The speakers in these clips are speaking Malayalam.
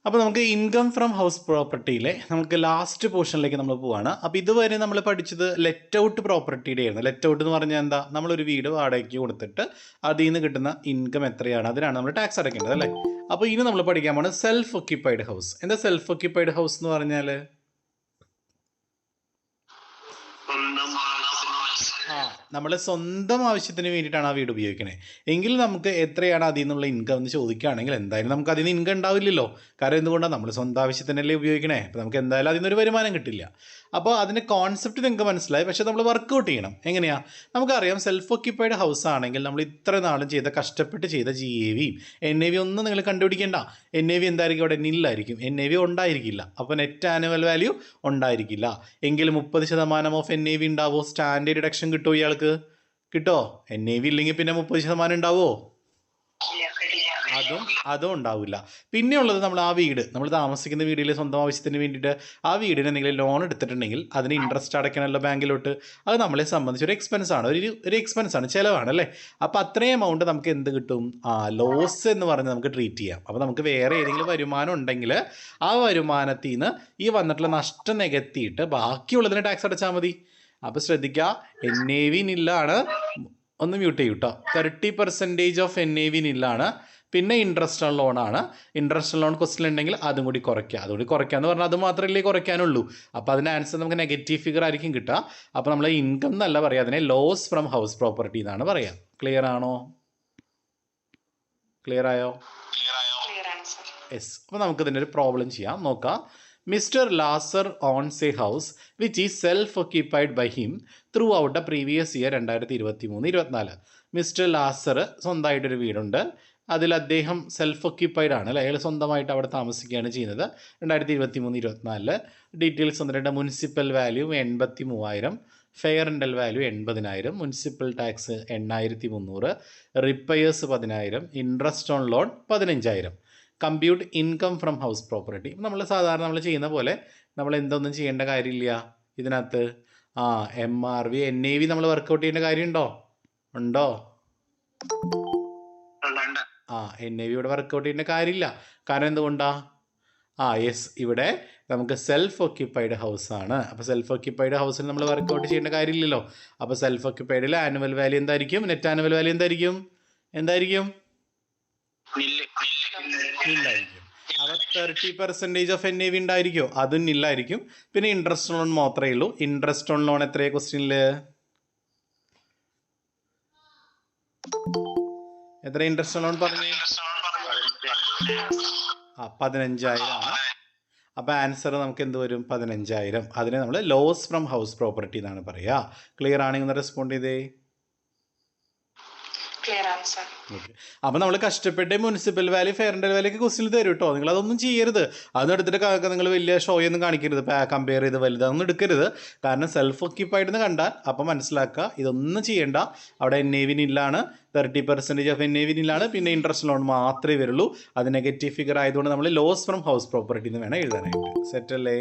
അപ്പോൾ നമുക്ക് ഇൻകം ഫ്രം ഹൗസ് പ്രോപ്പർട്ടിയിലെ നമുക്ക് ലാസ്റ്റ് പോർഷനിലേക്ക് നമ്മൾ പോവാണ്. അപ്പോൾ ഇതുവരെ നമ്മൾ പഠിച്ചത് ലെറ്റ് ഔട്ട് പ്രോപ്പർട്ടിയുടെ ആയിരുന്നു. ലെറ്റ് ഔട്ട് എന്ന് പറഞ്ഞാൽ എന്താ? നമ്മളൊരു വീട് വാടകയ്ക്ക് കൊടുത്തിട്ട് അതിൽ നിന്ന് കിട്ടുന്ന ഇൻകം എത്രയാണ്, അതിനാണ് നമ്മൾ ടാക്സ് അടയ്ക്കേണ്ടത് അല്ലേ? അപ്പോൾ ഇനി നമ്മൾ പഠിക്കാൻ പോകുന്നത് സെൽഫ് ഒക്യുപ്പൈഡ് ഹൗസ്. എന്താ സെൽഫ് ഒക്യുപ്പൈഡ് ഹൗസ് എന്ന് പറഞ്ഞാൽ? നമ്മൾ സ്വന്തം ആവശ്യത്തിന് വേണ്ടിയിട്ടാണ് ആ വീട് ഉപയോഗിക്കണേ എങ്കിൽ നമുക്ക് എത്രയാണ് അതിൽ നിന്നുള്ള ഇൻകം എന്ന് ചോദിക്കുകയാണെങ്കിൽ എന്തായാലും നമുക്ക് അതിൽ നിന്ന് ഇൻകം ഉണ്ടാവില്ലല്ലോ. കാരണം എന്തുകൊണ്ടാണ്? നമ്മൾ സ്വന്തം ആവശ്യത്തിനല്ലേ ഉപയോഗിക്കണേ. അപ്പോൾ നമുക്ക് എന്തായാലും അതിൽ നിന്നൊരു വരുമാനം കിട്ടില്ല. അപ്പോൾ അതിൻ്റെ കോൺസെപ്റ്റ് നിങ്ങൾക്ക് മനസ്സിലായി. പക്ഷേ നമ്മൾ വർക്കൗട്ട് ചെയ്യണം. എങ്ങനെയാണ്? നമുക്കറിയാം സെൽഫ് ഒക്യുപ്പൈഡ് ഹൗസ് ആണെങ്കിൽ നമ്മൾ ഇത്ര നാളും കഷ്ടപ്പെട്ട് ചെയ്ത GAV NAV ഒന്നും നിങ്ങൾ കണ്ടുപിടിക്കേണ്ട. NAV എന്തായിരിക്കും? അവിടെ നില്ലായിരിക്കും. NAV ഉണ്ടായിരിക്കില്ല. അപ്പോൾ നെറ്റ് ആനുവൽ വാല്യൂ ഉണ്ടായിരിക്കില്ല. എങ്കിൽ 30% ഓഫ് NAV ഉണ്ടാവോ? സ്റ്റാൻഡേർഡ് ഡിഡക്ഷൻ കിട്ടുമോ ഇയാൾക്ക്? കിട്ടോ? NAV ഇല്ലെങ്കിൽ പിന്നെ 30% ഉണ്ടാവോ? അതും ഉണ്ടാവില്ല. പിന്നെയുള്ളത് നമ്മൾ ആ വീട്, നമ്മൾ താമസിക്കുന്ന വീട്ടിൽ സ്വന്തം ആവശ്യത്തിന് വേണ്ടിയിട്ട് ആ വീടിന് എന്തെങ്കിലും ലോൺ എടുത്തിട്ടുണ്ടെങ്കിൽ അതിന് ഇൻട്രസ്റ്റ് അടയ്ക്കണമല്ലോ ബാങ്കിലോട്ട്. അത് നമ്മളെ സംബന്ധിച്ച് ഒരു എക്സ്പെൻസാണ്, ഒരു എക്സ്പെൻസാണ്, ചിലവാണ് അല്ലേ? അപ്പോൾ അത്രയും എമൗണ്ട് നമുക്ക് എന്ത് കിട്ടും? ലോസ് എന്ന് പറഞ്ഞ് നമുക്ക് ട്രീറ്റ് ചെയ്യാം. അപ്പോൾ നമുക്ക് വേറെ ഏതെങ്കിലും വരുമാനം ഉണ്ടെങ്കിൽ ആ വരുമാനത്തിൽ നിന്ന് ഈ വന്നിട്ടുള്ള നഷ്ടം നികത്തിയിട്ട് ബാക്കിയുള്ളതിന് ടാക്സ് അടച്ചാൽ മതി. അപ്പോൾ ശ്രദ്ധിക്കുക, NAV നില്ലാണ്. ഒന്ന് മ്യൂട്ട് ചെയ്യൂ കേട്ടോ. 30% ഓഫ് NAV നില്ലാണ്. പിന്നെ ഇൻട്രസ്റ്റ് ഓൺ ലോൺ ആണ്. ഇൻട്രസ്റ്റ് ഓൺ ലോൺ ക്വസ്റ്റ്യൻ ഉണ്ടെങ്കിൽ അതും കൂടി കുറയ്ക്കുക. അതുകൂടി കുറയ്ക്കുക എന്ന് പറഞ്ഞാൽ അത് മാത്രമല്ലേ കുറയ്ക്കാനുള്ളൂ. അപ്പോൾ അതിൻ്റെ ആൻസർ നമുക്ക് നെഗറ്റീവ് ഫിഗർ ആയിരിക്കും കിട്ടുക. അപ്പോൾ നമ്മൾ ഇൻകം എന്നല്ല പറയുക, അതിനെ ലോസ് ഫ്രം ഹൗസ് പ്രോപ്പർട്ടി എന്നാണ് പറയുക. ക്ലിയർ ആണോ? ക്ലിയർ ആയോ? യെസ്. അപ്പോൾ നമുക്ക് ഇതിൻ്റെ ഒരു പ്രോബ്ലം ചെയ്യാം. നോക്കാം. Mister Lazar owns a house which is self occupied by him throughout the previous year 2023-24. Mister Lazar സ്വന്തമായിട്ടൊരു വീടുണ്ട്. അതിൽ അദ്ദേഹം സെൽഫ് ഒക്യുപ്പൈഡ് ആണ് അല്ലേ? അയാൾ സ്വന്തമായിട്ട് അവിടെ താമസിക്കുകയാണ് ചെയ്യുന്നത്. 2023-24 ഡീറ്റെയിൽസ് വന്നിട്ടുണ്ട്. Municipal value 83,000, fair rental value 80,000, municipal tax 8,300, repairs 10,000, interest on loan 15,000. Compute income from house property. നമ്മൾ സാധാരണ നമ്മൾ ചെയ്യുന്ന പോലെ നമ്മൾ എന്തൊന്നും ചെയ്യേണ്ട കാര്യമില്ല ഇതിനകത്ത്. MRV NAV നമ്മൾ വർക്കൗട്ട് ചെയ്യേണ്ട കാര്യമുണ്ടോ? ഉണ്ടോ? NAV ഇവിടെ വർക്കൗട്ട് ചെയ്യേണ്ട കാര്യമില്ല. കാരണം എന്തുകൊണ്ടാ? യെസ്, ഇവിടെ നമുക്ക് സെൽഫ് ഒക്യുപ്പൈഡ് ഹൗസ് ആണ്. അപ്പോൾ സെൽഫ് ഒക്യുപ്പൈഡ് ഹൗസിൽ നമ്മൾ വർക്കൗട്ട് ചെയ്യേണ്ട കാര്യമില്ലല്ലോ. അപ്പോൾ സെൽഫ് ഒക്യുപ്പൈഡിൽ ആനുവൽ വാല്യൂ എന്തായിരിക്കും? നെറ്റ് ആനുവൽ വാല്യൂ എന്തായിരിക്കും? നില്ലായിരിക്കും. അപ്പോൾ 30% ഓഫ് NAV ഉണ്ടായിരിക്കുമോ? അതും നില്ലായിരിക്കും. പിന്നെ ഇൻട്രസ്റ്റ് ഓൺ ലോൺ മാത്രമേ ഉള്ളൂ. ഇൻട്രസ്റ്റ് ഓൺ ലോൺ എത്രയാണ് ക്വസ്റ്റ്യനിൽ? എത്ര ഇൻട്രസ്റ്റ് ഓൺ ലോൺ പറഞ്ഞു? 15,000 ആണ്. അപ്പോൾ ആൻസർ നമുക്ക് എന്ത് വരും? 15,000. അതിനെ നമ്മൾ ലോസ് ഫ്രം ഹൗസ് പ്രോപ്പർട്ടി എന്നാണ് പറയുക. ക്ലിയർ ആണെങ്കിൽ ഒന്ന് റെസ്പോണ്ട് ചെയ്തേ. ഓക്കെ. അപ്പോൾ നമ്മൾ കഷ്ടപ്പെട്ട് municipal value, fair rental value ഒക്കെ ക്വസ്റ്റ്യൻ തരും കേട്ടോ. നിങ്ങൾ അതൊന്നും ചെയ്യരുത്. അതൊന്നും എടുത്തിട്ട് നിങ്ങൾ വലിയ ഷോയൊന്നും കാണിക്കരുത്. കമ്പയർ ചെയ്ത് വലുതൊന്നും എടുക്കരുത്. കാരണം സെൽഫ് ഒക്യുപ്പൈഡ് എന്ന് കണ്ടാൽ അപ്പോൾ മനസ്സിലാക്കുക ഇതൊന്നും ചെയ്യേണ്ട. അവിടെ NAV നില്ലാണ്, 30% ഓഫ് NAV നില്ലാണ്. പിന്നെ ഇൻട്രസ്റ്റ് ലോൺ മാത്രമേ വരുള്ളൂ. അത് നെഗറ്റീവ് ഫിഗർ ആയതുകൊണ്ട് നമ്മൾ ലോസ് ഫ്രം ഹൗസ് പ്രോപ്പർട്ടി എന്ന് വേണം എഴുതാനായിട്ട്. സെറ്റ് അല്ലേ?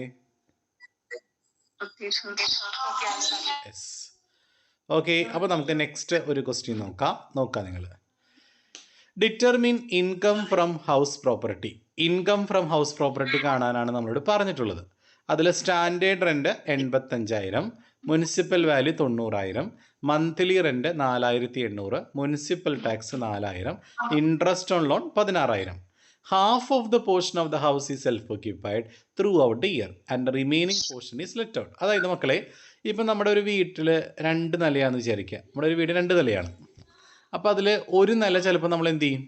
യെസ്. ഓക്കെ. അപ്പോൾ നമുക്ക് നെക്സ്റ്റ് ഒരു ക്വസ്റ്റ്യൻ നോക്കാം നിങ്ങൾ. Determine income from house property. Income from house property കാണാനാണ് നമ്മളോട് പറഞ്ഞിട്ടുള്ളത്. അതിൽ standard rent 85,000, municipal value 90,000, monthly rent 4,800, municipal tax 4,000, interest on loan 16,000. Half of the portion of the house is self occupied through out the year and remaining portion is let out. അതായത് മക്കളെ, ഇപ്പം നമ്മുടെ ഒരു വീട്ടിൽ 2 നിലയാണെന്ന് വിചാരിക്കുക. നമ്മുടെ ഒരു വീട് 2 നിലയാണ്. അപ്പോൾ അതിൽ ഒരു നില ചിലപ്പോൾ നമ്മൾ എന്ത് ചെയ്യും?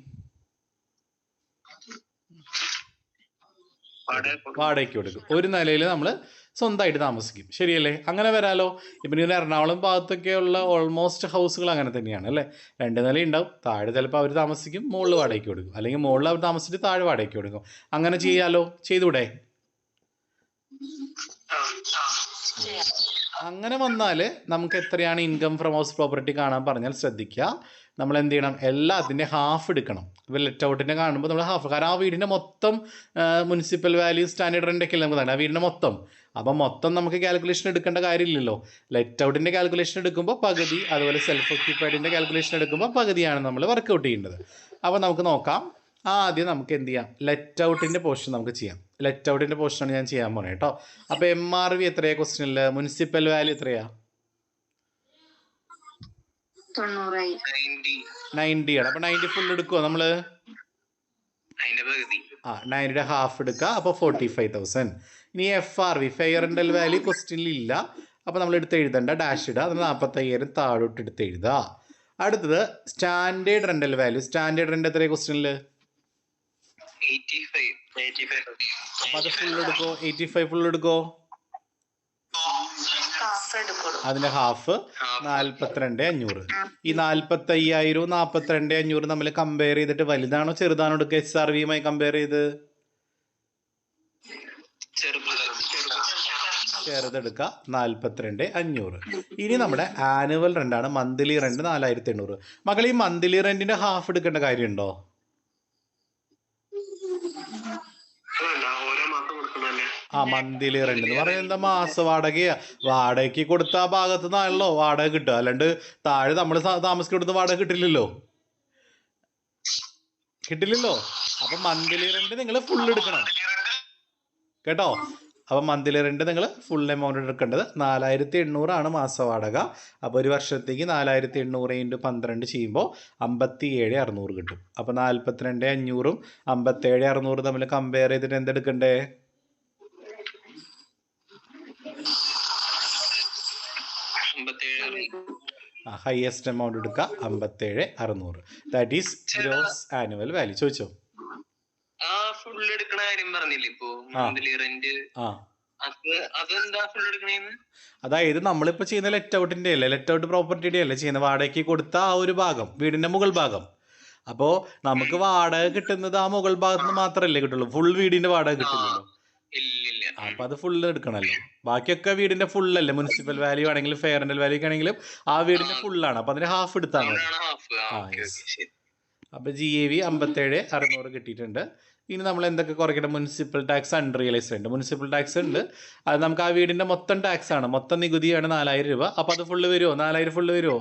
വാടകയ്ക്ക് കൊടുക്കും. ഒരു നിലയിൽ നമ്മൾ സ്വന്തമായിട്ട് താമസിക്കും. ശരിയല്ലേ? അങ്ങനെ വരാലോ. ഇപ്പം നിങ്ങൾ എറണാകുളം ഭാഗത്തൊക്കെയുള്ള ഓൾമോസ്റ്റ് ഹൗസുകൾ അങ്ങനെ തന്നെയാണ് അല്ലേ? 2 നില ഉണ്ടാവും. താഴെ ചിലപ്പോൾ അവർ താമസിക്കും, മുകളിൽ വാടകയ്ക്ക് കൊടുക്കും. അല്ലെങ്കിൽ മുകളിൽ അവർ താമസിച്ചിട്ട് താഴെ വാടകയ്ക്ക് കൊടുക്കും. അങ്ങനെ ചെയ്യാലോ? ചെയ്തൂടെ? അങ്ങനെ വന്നാൽ നമുക്ക് എത്രയാണ് ഇൻകം ഫ്രം ഹൗസ് പ്രോപ്പർട്ടി കാണാൻ പറഞ്ഞാൽ ശ്രദ്ധിക്കുക. നമ്മൾ എന്ത് ചെയ്യണം? എല്ലാത്തിൻ്റെ ഹാഫ് എടുക്കണം. ഇപ്പോൾ ലെറ്റ് ഔട്ടിൻ്റെ കാണുമ്പോൾ നമ്മൾ ഹാഫ്, കാരണം ആ വീടിൻ്റെ മൊത്തം മുനിസിപ്പൽ വാല്യൂ, സ്റ്റാൻഡേർഡ് റെൻ്റൊക്കെ നമുക്ക് തന്നെ ആ വീടിൻ്റെ മൊത്തം. അപ്പം മൊത്തം നമുക്ക് കാൽക്കുലേഷൻ എടുക്കേണ്ട കാര്യമില്ലല്ലോ. ലെറ്റ് ഔട്ടിൻ്റെ കാൽക്കുലേഷൻ എടുക്കുമ്പോൾ പകുതി, അതുപോലെ സെൽഫ് ഒക്യുപ്പൈഡിൻ്റെ കാൽക്കുലേഷൻ എടുക്കുമ്പോൾ പകുതിയാണ് നമ്മൾ വർക്കൗട്ട് ചെയ്യേണ്ടത്. അപ്പോൾ നമുക്ക് നോക്കാം. ആദ്യം നമുക്ക് എന്ത് ചെയ്യാം, ലെറ്റ് ഔട്ടിൻ്റെ പോർഷൻ നമുക്ക് ചെയ്യാം. ലെറ്റ് ഔട്ടിൻ്റെ പോർഷനാണ് ഞാൻ ചെയ്യാൻ പോണേ കേട്ടോ. അപ്പോൾ MRV എത്രയാണ് ക്വസ്റ്റ്യനിൽ? മുനിസിപ്പൽ വാല്യൂ എത്രയാ? 90 ആണ്. അപ്പോൾ 90 ഫുൾ എടുക്കുമോ നമ്മൾ? 90യുടെ ഹാഫ് എടുക്കുക, അപ്പോൾ 45,000. ഇനി FRV ഫെയർ റെൻ്റൽ വാല്യൂ ക്വസ്റ്റ്യനിൽ ഇല്ല, അപ്പോൾ നമ്മൾ എടുത്ത് എഴുതേണ്ട, ഡാഷ് ഇടുക, അത് 45,000 താഴോട്ട് എടുത്ത് എഴുതുക. അടുത്തത് standard rental value. Standard rent എത്രയാണ് ക്വസ്റ്റ്യനിൽ? 85. അപ്പോൾ അത് ഫുൾ എടുക്കോ? 85 ഫുൾ എടുക്കോ? അതിൻ്റെ ഹാഫ് 42,500. ഈ 45,000 42,500 നമ്മൾ കമ്പയർ ചെയ്തിട്ട് വലുതാണോ ചെറുതാണോ എടുക്കുക? SRVയുമായി കമ്പയർ ചെയ്ത് ചെറുതെടുക്കുക, 42,500. ഇനി നമ്മുടെ ആനുവൽ റെൻ്റാണ്, മന്ത്ലി റെൻ്റ് 4,800. മക്കൾ, ഈ മന്ത്ലി റെൻറ്റിൻ്റെ ഹാഫ് എടുക്കേണ്ട കാര്യമുണ്ടോ? മന്ത്ലി റെന്റ് എന്ന് പറയുന്നത് എന്താ, മാസ വാടകയാ. വാടകയ്ക്ക് കൊടുത്ത ആ ഭാഗത്ത് നിന്നാണല്ലോ വാടക കിട്ടുക, അല്ലാണ്ട് താഴെ നമ്മൾ താമസിക്കൊടുത്ത് വാടക കിട്ടില്ലല്ലോ. അപ്പം മന്ത്ലി റെന്റ് നിങ്ങൾ ഫുൾ എടുക്കണം കേട്ടോ. അപ്പം മന്ത്ലി റെന്റ് നിങ്ങൾ ഫുൾ എമൗണ്ട് എടുക്കേണ്ടത് 4,800 മാസ വാടക. അപ്പോൾ ഒരു വർഷത്തേക്ക് 4,800 × 12 ചെയ്യുമ്പോൾ 57,600 കിട്ടും. അപ്പോൾ 42,500 57,600 തമ്മിൽ കമ്പയർ ചെയ്തിട്ട് എന്തെടുക്കണ്ടേ? ഹയസ്റ്റ് എമൗണ്ട് എടുക്കുക, 57,600. That is gross annual value. ചോദിച്ചോ? അതായത് നമ്മളിപ്പോ ചെയ്യുന്ന ലെറ്റ് ഔട്ടിന്റെ അല്ലേ, ലെറ്റ് ഔട്ട് പ്രോപ്പർട്ടിയുടെ അല്ലേ ചെയ്യുന്ന, വാടകയ്ക്ക് കൊടുത്ത ആ ഒരു ഭാഗം, വീടിന്റെ മുകൾ ഭാഗം. അപ്പോൾ നമുക്ക് വാടക കിട്ടുന്നത് ആ മുകൾ ഭാഗത്ത് നിന്ന് മാത്രമല്ലേ കിട്ടുള്ളൂ, ഫുൾ വീടിന്റെ വാടക കിട്ടില്ലല്ലോ. അപ്പൊ അത് ഫുള്ള് എടുക്കണല്ലോ. ബാക്കിയൊക്കെ വീടിന്റെ ഫുള്ളല്ലേ, മുനിസിപ്പൽ വാല്യൂ ആണെങ്കിലും ഫെയർ റെന്റൽ വാല്യൂ ആണെങ്കിലും ആ വീടിന്റെ ഫുള്ളാണ്. അപ്പൊ അതിന്റെ ഹാഫ് എടുത്താൽ മതി. അപ്പൊ GAV 57,600 കിട്ടിയിട്ടുണ്ട്. ഇനി നമ്മൾ എന്തൊക്കെ കുറയ്ക്കണം? മുനിസിപ്പൽ ടാക്സ്, അൺറിയലൈസ്ഡ് ഉണ്ട്. മുനിസിപ്പൽ ടാക്സ് ഉണ്ട്, അത് നമുക്ക് ആ വീടിന്റെ മൊത്തം ടാക്സ് ആണ്, മൊത്തം നികുതിയാണ് 4,000 രൂപ. അപ്പൊ അത് ഫുള്ള് വരുമോ? 4,000 ഫുള്ള് വരുമോ?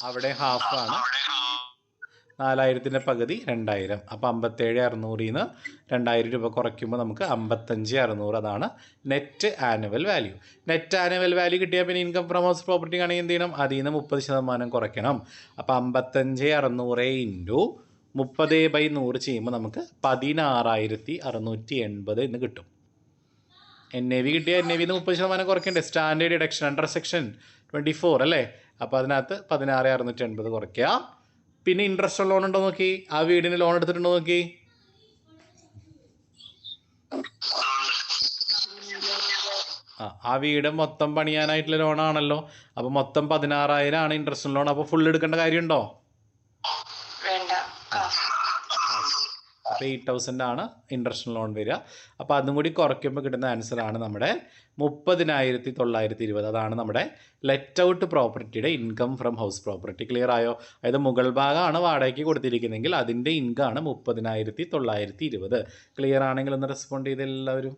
അവിടെ ഹാഫ് ആണ്, 4,000ന്റെ പകുതി 2,000. അപ്പോൾ 57,600 നിന്ന് 2,000 രൂപ കുറയ്ക്കുമ്പോൾ നമുക്ക് 55,600. അതാണ് net annual value. Net annual value കിട്ടിയാൽ പിന്നെ ഇൻകം ഫ്രം ഹൗസ് പ്രോപ്പർട്ടി ആണെങ്കിൽ എന്ത് ചെയ്യണം? അതിൽ നിന്ന് 30% കുറയ്ക്കണം. അപ്പോൾ 55,600 × 30/100 ചെയ്യുമ്പോൾ നമുക്ക് 16,680 എന്ന് കിട്ടും. NAV കിട്ടിയാൽ NAV നിന്ന് 30% കുറയ്ക്കണ്ടേ? സ്റ്റാൻഡേർഡ് ഡിഡക്ഷൻ അണ്ടർ സെക്ഷൻ 24 അല്ലേ? അപ്പോൾ അതിനകത്ത് 16,680 കുറയ്ക്കുക. പിന്നെ ഇൻട്രസ്റ്റ് ലോൺ ഉണ്ടോ നോക്കി, ആ വീടിന് ലോൺ എടുത്തിട്ടുണ്ടോ നോക്കി. ആ വീട് മൊത്തം പണിയാനായിട്ടുള്ള ലോണാണല്ലോ. അപ്പോൾ മൊത്തം 16,000 ആണ് ഇൻട്രസ്റ്റ് ലോൺ. അപ്പോൾ ഫുൾ എടുക്കേണ്ട കാര്യമുണ്ടോ? അപ്പോൾ 8,000 ആണ് ഇൻട്രസ്റ്റ് ലോൺ വരിക. അപ്പോൾ അതും കൂടി കുറയ്ക്കുമ്പോൾ കിട്ടുന്ന ആൻസറാണ് നമ്മുടെ 30,920. അതാണ് നമ്മുടെ ലെറ്റ് ഔട്ട് പ്രോപ്പർട്ടിയുടെ income from house property. Clear ആയോ? അതായത് മുകൾ ഭാഗമാണ് വാടകയ്ക്ക് കൊടുത്തിരിക്കുന്നതെങ്കിൽ അതിൻ്റെ ഇൻകമാണ് 30,920. ക്ലിയർ ആണെങ്കിൽ ഒന്ന് റെസ്പോണ്ട് ചെയ്ത് എല്ലാവരും.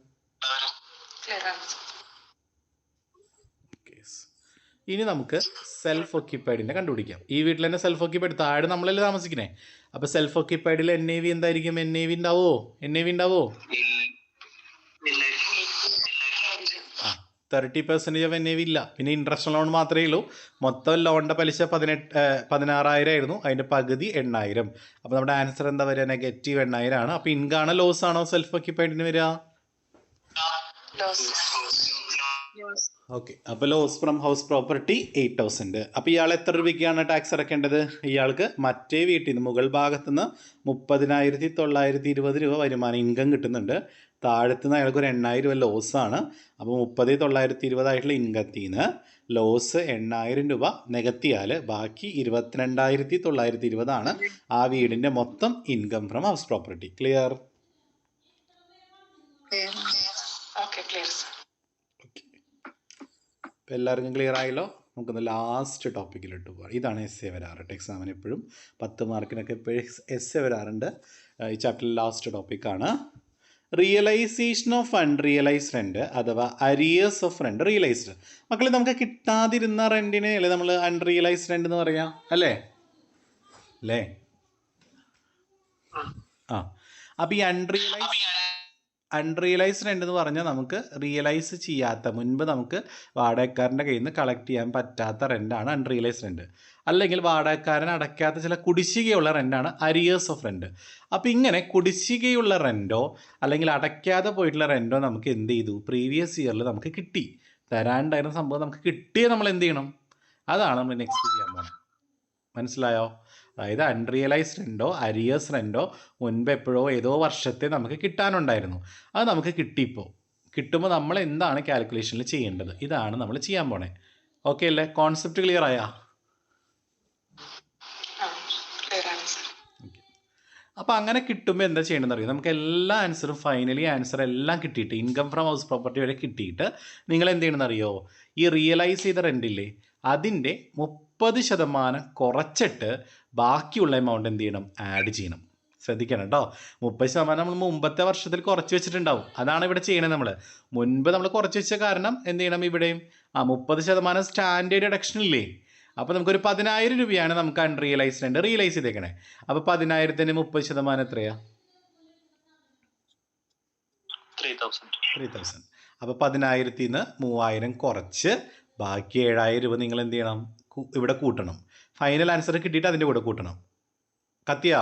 ഇനി നമുക്ക് സെൽഫ് ഓക്യുപ്പൈഡിനെ കണ്ടുപിടിക്കാം. ഈ വീട്ടിൽ തന്നെ സെൽഫ് ഓക്യുപ്പൈഡ്, താഴെ നമ്മളല്ലേ താമസിക്കണേ. അപ്പോൾ സെൽഫ് ഓക്യുപ്പൈഡിൽ NAV എന്തായിരിക്കും? NAV ഉണ്ടാവോ? 30% ഓഫ് NAV ഇല്ല. പിന്നെ ഇൻട്രസ്റ്റ് ലോൺ മാത്രമേ ഉള്ളൂ. മൊത്തം ലോണിൻ്റെ പലിശ 16,000 ആയിരുന്നു, അതിൻ്റെ പകുതി 8,000. അപ്പോൾ നമ്മുടെ ആൻസർ എന്താ വരിക? -8,000 ആണ്. അപ്പോൾ ഇൻകാണോ ലോസ് ആണോ സെൽഫ് ഓക്യുപ്പൈഡിന് വരിക? ഓക്കെ. അപ്പോൾ ലോസ് ഫ്രം ഹൗസ് പ്രോപ്പർട്ടി 8,000. അപ്പോൾ ഇയാൾ എത്ര രൂപയ്ക്കാണ് ടാക്സ് അടയ്ക്കേണ്ടത്? ഇയാൾക്ക് മറ്റേ വീട്ടിൽ നിന്ന് മുകൾ ഭാഗത്തു നിന്ന് 30,920 രൂപ വരുമാനം ഇൻകം കിട്ടുന്നുണ്ട്. താഴത്തുനിന്ന് അയാൾക്ക് ഒരു 8,000 രൂപ ലോസാണ്. അപ്പോൾ 30,920 ആയിട്ടുള്ള ഇൻകത്തിൽ നിന്ന് ലോസ് 8,000 രൂപ നികത്തിയാൽ ബാക്കി 22,920 ആണ് ആ വീടിൻ്റെ മൊത്തം income from house property. Clear? അപ്പോൾ എല്ലാവർക്കും ക്ലിയർ ആയല്ലോ. നമുക്കൊന്ന് ലാസ്റ്റ് ടോപ്പിക്കിലിട്ട് പോകാം. ഇതാണ് essay വരാറ് എക്സാമിന് എപ്പോഴും 10 മാർക്കിനൊക്കെ എപ്പോഴും essay വരാറുണ്ട്. ഈ ചാപ്റ്ററിൽ ലാസ്റ്റ് ടോപ്പിക്കാണ് റിയലൈസേഷൻ ഓഫ് അൺറിയലൈസ്ഡ് റെൻറ്റ് അഥവാ അരിയേഴ്സ് ഓഫ് റെൻറ്റ് റിയലൈസ്ഡ്. മക്കളെ, നമുക്ക് കിട്ടാതിരുന്ന റെൻറ്റിനെ അല്ലേ നമ്മൾ അൺറിയലൈസ്ഡ് റെൻറ്റ് എന്ന് പറയാം അല്ലേ? അല്ലേ? ആ അപ്പോൾ ഈ അൺറിയലൈസ്ഡ് റെൻ്റ് എന്ന് പറഞ്ഞാൽ നമുക്ക് റിയലൈസ് ചെയ്യാത്ത, മുൻപ് നമുക്ക് വാടകക്കാരൻ്റെ കയ്യിൽ നിന്ന് കളക്ട് ചെയ്യാൻ പറ്റാത്ത റെൻ്റാണ് അൺറിയലൈസ്ഡ് റെൻറ്റ്. അല്ലെങ്കിൽ വാടകക്കാരൻ അടയ്ക്കാത്ത ചില കുടിശ്ശികയുള്ള റെൻ്റാണ് അരിയേഴ്സ് ഓഫ് റെൻറ്റ്. അപ്പോൾ ഇങ്ങനെ കുടിശ്ശികയുള്ള റെൻറ്റോ അല്ലെങ്കിൽ അടയ്ക്കാതെ പോയിട്ടുള്ള റെൻറ്റോ നമുക്ക് എന്ത് ചെയ്തു, പ്രീവിയസ് ഇയറിൽ നമുക്ക് കിട്ടി, തരാനുണ്ടായിരുന്ന സംഭവം നമുക്ക് കിട്ടിയേ നമ്മൾ എന്ത് ചെയ്യണം, അതാണ് നമ്മൾ നെക്സ്റ്റ് ചെയ്യാൻ പോകുന്നത്. മനസ്സിലായോ? അതായത് അൺറിയലൈസ്ഡ് റെൻറ്റോ അരിയേഴ്സ് റെൻറ്റോ മുൻപ് എപ്പോഴോ ഏതോ വർഷത്തെ നമുക്ക് കിട്ടാനുണ്ടായിരുന്നു, അത് നമുക്ക് കിട്ടിയപ്പോൾ. കിട്ടുമ്പോൾ നമ്മൾ എന്താണ് കാൽക്കുലേഷനിൽ ചെയ്യേണ്ടത്, ഇതാണ് നമ്മൾ ചെയ്യാൻ പോണേ. ഓക്കെ അല്ലേ? കോൺസെപ്റ്റ് ക്ലിയർ ആയാ? അപ്പോൾ അങ്ങനെ കിട്ടുമ്പോൾ എന്താ ചെയ്യണമെന്ന് അറിയാം. നമുക്ക് എല്ലാ ആൻസറും ഫൈനലി ആൻസർ എല്ലാം കിട്ടിയിട്ട്, ഇൻകം ഫ്രം ഹൗസ് പ്രോപ്പർട്ടി വരെ കിട്ടിയിട്ട് നിങ്ങൾ എന്ത് ചെയ്യണമെന്ന് അറിയോ, ഈ റിയലൈസ് ചെയ്ത റെൻറ്റില്ലേ അതിൻ്റെ 30% കുറച്ചിട്ട് ബാക്കിയുള്ള എമൗണ്ട് എന്ത് ചെയ്യണം, ആഡ് ചെയ്യണം. ശ്രദ്ധിക്കണം കേട്ടോ. 30% നമ്മൾ മുമ്പത്തെ വർഷത്തിൽ കുറച്ച് വെച്ചിട്ടുണ്ടാവും, അതാണ് ഇവിടെ ചെയ്യണത്. നമ്മൾ മുൻപ് നമ്മൾ കുറച്ച് വെച്ച കാരണം എന്ത് ചെയ്യണം, ഇവിടെയും 30% സ്റ്റാൻഡേർഡ് ഡിഡക്ഷൻ ഇല്ലേ. അപ്പോൾ നമുക്കൊരു 10,000 രൂപയാണ് നമുക്ക് അൺറിയലൈസ്ഡ് റെൻറ്റ് റിയലൈസ് ചെയ്തേക്കണേ. അപ്പോൾ 10,000-ന് 30% എത്രയാ? 3,000. അപ്പോൾ 10,000-ന് 3,000 കുറച്ച് ബാക്കി 7,000 രൂപ നിങ്ങൾ എന്ത് ചെയ്യണം, ഇവിടെ കൂട്ടണം. ഫൈനൽ ആൻസർ കിട്ടിയിട്ട് അതിൻ്റെ കൂടെ കൂട്ടണം. കത്തിയാ?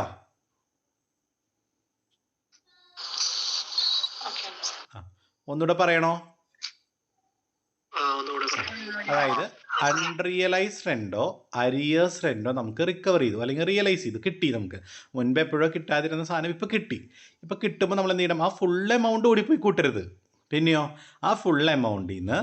ഒന്നുകൂടെ പറയണോ? അതായത് അൺറിയലൈസ്ഡ് റെൻറ്റോ അരിയേഴ്സ് റെൻറ്റോ നമുക്ക് റിക്കവർ ചെയ്തു അല്ലെങ്കിൽ റിയലൈസ് ചെയ്തു, കിട്ടി. നമുക്ക് മുൻപ് എപ്പോഴോ കിട്ടാതിരുന്ന സാധനം ഇപ്പോൾ കിട്ടി. ഇപ്പോൾ കിട്ടുമ്പോൾ നമ്മൾ എന്ത് ചെയ്യണം, ആ ഫുൾ എമൗണ്ട് ഓടിപ്പോയി കൂട്ടരുത്. പിന്നെയോ ആ ഫുൾ എമൗണ്ടിൽ നിന്ന്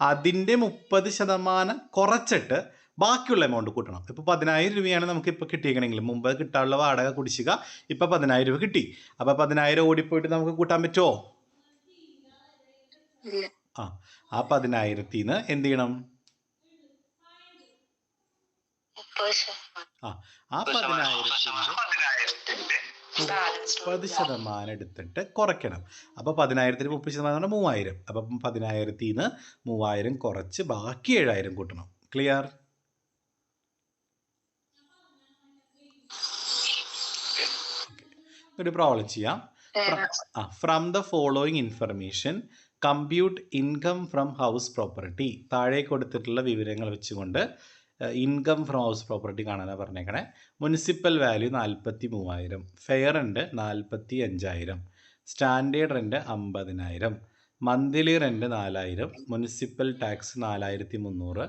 അതിൻ്റെ 30% കുറച്ചിട്ട് ബാക്കിയുള്ള എമൗണ്ട് കൂട്ടണം. ഇപ്പോൾ 10,000 രൂപയാണ് നമുക്ക് ഇപ്പോൾ കിട്ടിയേക്കണമെങ്കിൽ, മുമ്പ് കിട്ടാനുള്ള വാടക കുടിശ്ശിക ഇപ്പോൾ 10,000 രൂപ കിട്ടി. അപ്പോൾ 10,000 ഓടിപ്പോയിട്ട് നമുക്ക് കൂട്ടാൻ പറ്റുമോ? ആ 10,000-ന് എന്ത് ചെയ്യണം, ആ 10,000-ന്റെ 30% എടുത്തിട്ട് കുറയ്ക്കണം. അപ്പോൾ 10,000-ന് 30% 3,000. അപ്പം 10,000-ന് 3,000 കുറച്ച് ബാക്കി 7,000 കൂട്ടണം. ക്ലിയർ? ഒരു പ്രോബ്ലം ചെയ്യാം. From the following information compute income from house property. താഴെ കൊടുത്തിട്ടുള്ള വിവരങ്ങൾ വെച്ചുകൊണ്ട് ഇൻകം ഫ്രം ഹൗസ് പ്രോപ്പർട്ടി കാണാനാണ് പറഞ്ഞേക്കണേ. Municipal value 43,000, fair rent 45,000, standard rent 50,000, monthly rent 4,000, municipal tax 4,300,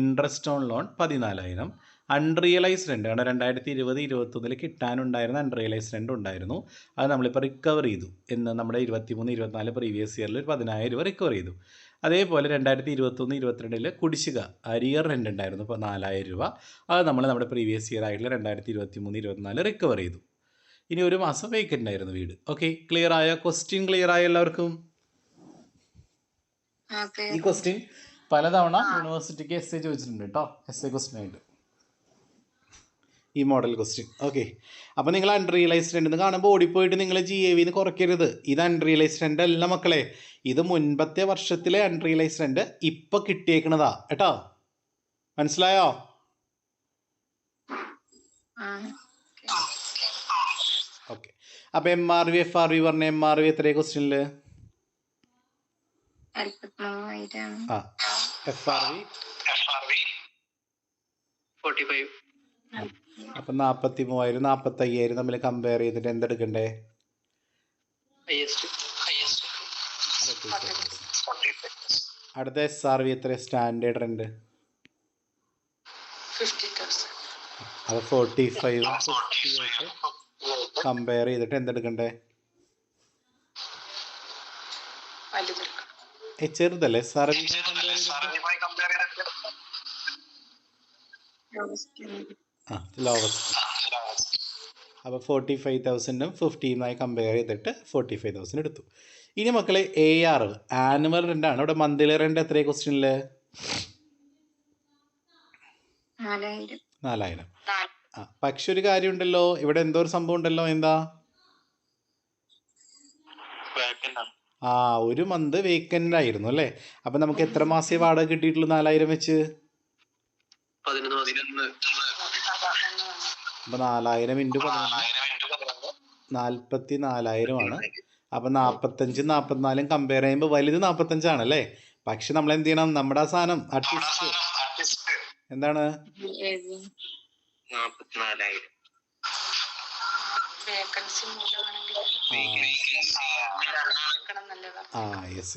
interest on loan 14,000. Unrealised rent കാരണം 2020-21 കിട്ടാനുണ്ടായിരുന്ന അൺറിയലൈസ്ഡ് റെൻറ്റ് ഉണ്ടായിരുന്നു, അത് നമ്മളിപ്പോൾ റിക്കവർ ചെയ്തു. എന്ന് നമ്മുടെ 23-24 പ്രീവിയസ് ഇയറിൽ 10,000 രൂപ റിക്കവർ ചെയ്തു. അതേപോലെ 2021-22 കുടിശ്ശിക അരിയർ റെൻ്റ് ഉണ്ടായിരുന്നു, ഇപ്പോൾ 4,000 രൂപ, അത് നമ്മൾ നമ്മുടെ പ്രീവിയസ് ഇയർ ആയിട്ടുള്ള 2023-24 റിക്കവർ ചെയ്തു. ഇനി ഒരു മാസം വേക്കൻ്റ് ആയിരുന്നു വീട്. ഓക്കെ, ക്ലിയർ ആയ? ക്വസ്റ്റ്യൻ ക്ലിയർ ആയ എല്ലാവർക്കും? ഈ ക്വസ്റ്റ്യൻ പലതവണ യൂണിവേഴ്സിറ്റിക്ക് എസ് എ ചോദിച്ചിട്ടുണ്ട് കേട്ടോ, എസ് എ ക്വസ്റ്റ്യൻ ആയിട്ട് ഈ മോഡൽ ക്വസ്റ്റ്യൻ. ഓക്കെ, അപ്പോൾ നിങ്ങൾ അൺറിയലൈസ്ഡ് റെൻ്റ് കാണുമ്പോൾ ഓടിപ്പോയിട്ട് നിങ്ങൾ GAV-ന്ന് കുറയ്ക്കരുത്. ഇത് അൺറിയലൈസ്ഡ് റെൻ്റ് അല്ല മക്കളെ, ഇത് മുൻപത്തെ വർഷത്തിലെ അൺറിയലൈസ്ഡ് റെൻ്റ് ഇപ്പോൾ കിട്ടിയേക്കണതാ കേട്ടോ. മനസ്സിലായോ? ഓക്കെ, അപ്പോൾ MRV FRV പറഞ്ഞ MRV എത്രയാണ് ക്വസ്റ്റ്യനിൽ? FRV 45. അപ്പം 43,000 45,000 തമ്മിൽ കമ്പയർ ചെയ്തിട്ട് എന്തെടുക്കണ്ടേ? അടുത്ത SRV എത്ര? സ്റ്റാൻഡേർഡ് റെന്റ് അത് 45 കമ്പയർ ചെയ്തിട്ട് എന്തെടുക്കണ്ടേ? ചെറുതല്ലേ SRV ലോവസ്റ്റ്. അപ്പോൾ 45,000-ഉം 15,000 കമ്പയർ ചെയ്തിട്ട് 45,000 എടുത്തു. ഇനി മക്കളെ AR ആനുവൽ റെൻ്റ് ആണ്. ഇവിടെ മന്ത്ലി റെൻ്റ് എത്രയാണ് ക്വസ്റ്റ്യനിൽ? 4,000. പക്ഷെ ഒരു കാര്യം ഉണ്ടല്ലോ, ഇവിടെ എന്തോ ഒരു സംഭവം ഉണ്ടല്ലോ. എന്താ? ഒരു മന്ത് വേക്കൻ്റ് ആയിരുന്നു അല്ലേ. അപ്പം നമുക്ക് എത്ര മാസേ വാടക കിട്ടിയിട്ടുള്ളൂ 4,000 വെച്ച്? അപ്പോൾ 4000 ഇൻറ്റു 11 44,000 അപ്പോൾ 45 44 കമ്പയർ ചെയ്യുമ്പോൾ വലുത് 45 അല്ലേ. പക്ഷെ നമ്മൾ എന്ത് ചെയ്യണം, നമ്മുടെ ആ സാധനം ട്വിസ്റ്റ് എന്താണ്? യെസ്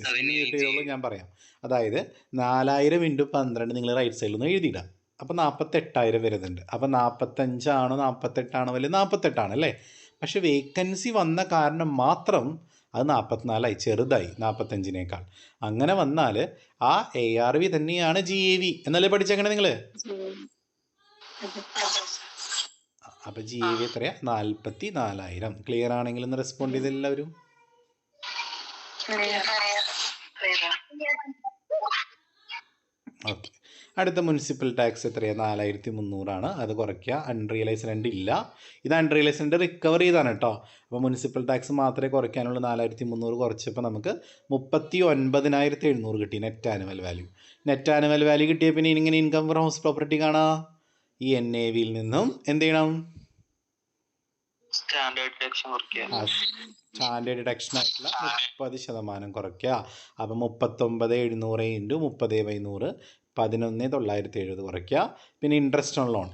ഞാൻ പറയാം. അതായത് 4000 ഇൻറ്റു 12 നിങ്ങൾ റൈറ്റ് സൈഡിൽ നിന്ന് എഴുതിയിടാം. അപ്പോൾ 48,000 വരുന്നുണ്ട്. അപ്പോൾ 45 48 വലുത് 48 അല്ലേ. പക്ഷെ വേക്കൻസി വന്ന കാരണം മാത്രം അത് 44 ചെറുതായി 45 അങ്ങനെ വന്നാൽ ആ ARV തന്നെയാണ് GAV എന്നല്ലേ പഠിച്ചേക്കണേ നിങ്ങൾ. അപ്പോൾ GAV എത്രയാ? 44,000. ക്ലിയർ ആണെങ്കിൽ ഒന്ന് റെസ്പോണ്ട് ചെയ്ത് എല്ലാവരും. ഓക്കെ. അടുത്ത മുനിസിപ്പൽ ടാക്സ് എത്രയാണ്? 4300 അത് കുറയ്ക്കുക. അൺറിയലൈസ് രണ്ട് ഇല്ല, ഇത് അൺറിയലൈസ് രണ്ട് റിക്കവർ ചെയ്താണ് കേട്ടോ. അപ്പോൾ മുനിസിപ്പൽ ടാക്സ് മാത്രമേ കുറയ്ക്കാനുള്ളൂ. 4300 കുറച്ചപ്പോൾ നമുക്ക് 39,700 കിട്ടി net annual value. Net annual value കിട്ടിയ പിന്നെ ഇങ്ങനെ ഇൻകം ഫ്രം ഹൗസ് പ്രോപ്പർട്ടി കാണാം. ഈ NAVയിൽ നിന്നും എന്ത് ചെയ്യണം? സ്റ്റാൻഡേർഡ് ഡിഡക്ഷൻ ആയിട്ടുള്ള 30% കുറയ്ക്കുക. അപ്പം 39,700 ഇൻറ്റു 30/100 11,970 കുറയ്ക്കുക. പിന്നെ ഇൻട്രസ്റ്റ് ഓൺ ലോൺ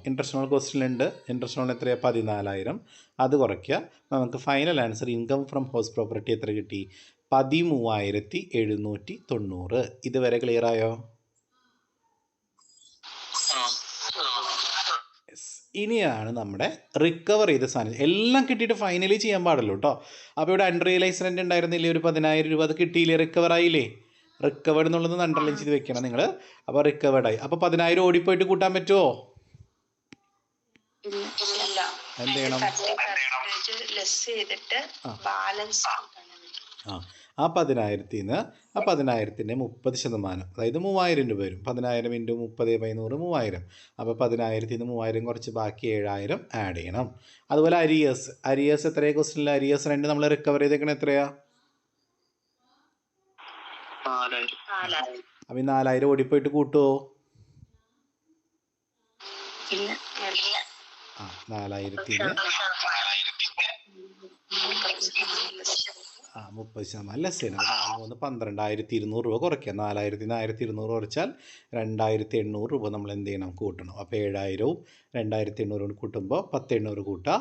ക്വസ്റ്റ്യനിലുണ്ട്. ഇൻട്രസ്റ്റ് ഓൺ എത്രയാണ്? 14,000. അത് കുറയ്ക്കുക. നമുക്ക് final answer income from house property എത്ര കിട്ടി? 13,790. ഇതുവരെ ക്ലിയർ ആയോ? ഇനിയാണ് നമ്മുടെ റിക്കവർ ചെയ്ത സാധനം. എല്ലാം കിട്ടിയിട്ട് ഫൈനലി ചെയ്യാൻ പാടുള്ളൂ കേട്ടോ. അപ്പോൾ ഇവിടെ അൺറിയലൈസ് റെൻ്റ് ഉണ്ടായിരുന്നില്ലേ ഒരു 10,000 രൂപ, അത് കിട്ടിയില്ലേ? റിക്കവർ ആയില്ലേ? റിക്കവേർഡ് എന്നുള്ളത് അണ്ടർലൈൻ ചെയ്ത് വെക്കണം നിങ്ങൾ. അപ്പോൾ റിക്കവേർഡ് ആയി. അപ്പോൾ 10,000 ഓടിപ്പോയിട്ട് കൂട്ടാൻ പറ്റുമോ? എന്ത് ചെയ്യണം? ആ 10,000-ൽ നിന്ന് ആ 10,000-ൻ്റെ 30%, അതായത് 3,000 രൂപ വരും. 10,000 ഇൻറ്റു 30/100 3,000. അപ്പോൾ 10,000-ൽ നിന്ന് 3,000 കുറച്ച് ബാക്കി 7,000 ആഡ് ചെയ്യണം. അതുപോലെ അരിയേഴ്സ് എത്രയാണ് ക്വസ്റ്റനിൽ? അരിയേഴ്സ് റെൻ്റ് നമ്മൾ റിക്കവർ ചെയ്തേക്കണത് എത്രയാ? 4,000. അപ്പം 4,000 ഓടിപ്പോയിട്ട് കൂട്ടുമോ? 4,000-ൽ 30% ലെസ് ചെയ്യണം. 12,200 രൂപ കുറയ്ക്കുക. 4,000-ൽ നിന്ന് 1,200 കുറച്ചാൽ 2,800 രൂപ നമ്മൾ എന്ത് ചെയ്യണം? കൂട്ടണം. അപ്പോൾ 7,000-ഉം 2,800 കൂട്ടുമ്പോൾ 10,800 കൂട്ടുക.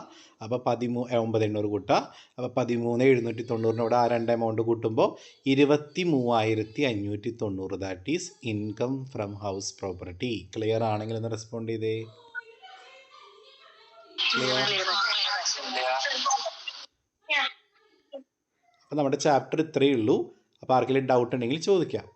അപ്പോൾ 9,800 കൂട്ടുക. അപ്പോൾ 13,790 ആ രണ്ട് എമൗണ്ട് കൂട്ടുമ്പോൾ 23,590. That is income from house property. Clear ആണെങ്കിൽ ഒന്ന് റെസ്പോണ്ട് ചെയ്തേ. അപ്പോൾ നമ്മുടെ ചാപ്റ്റർ ഇത്രയേ ഉള്ളൂ. അപ്പോൾ ആർക്കെങ്കിലും ഡൗട്ട് ഉണ്ടെങ്കിൽ ചോദിക്കാം.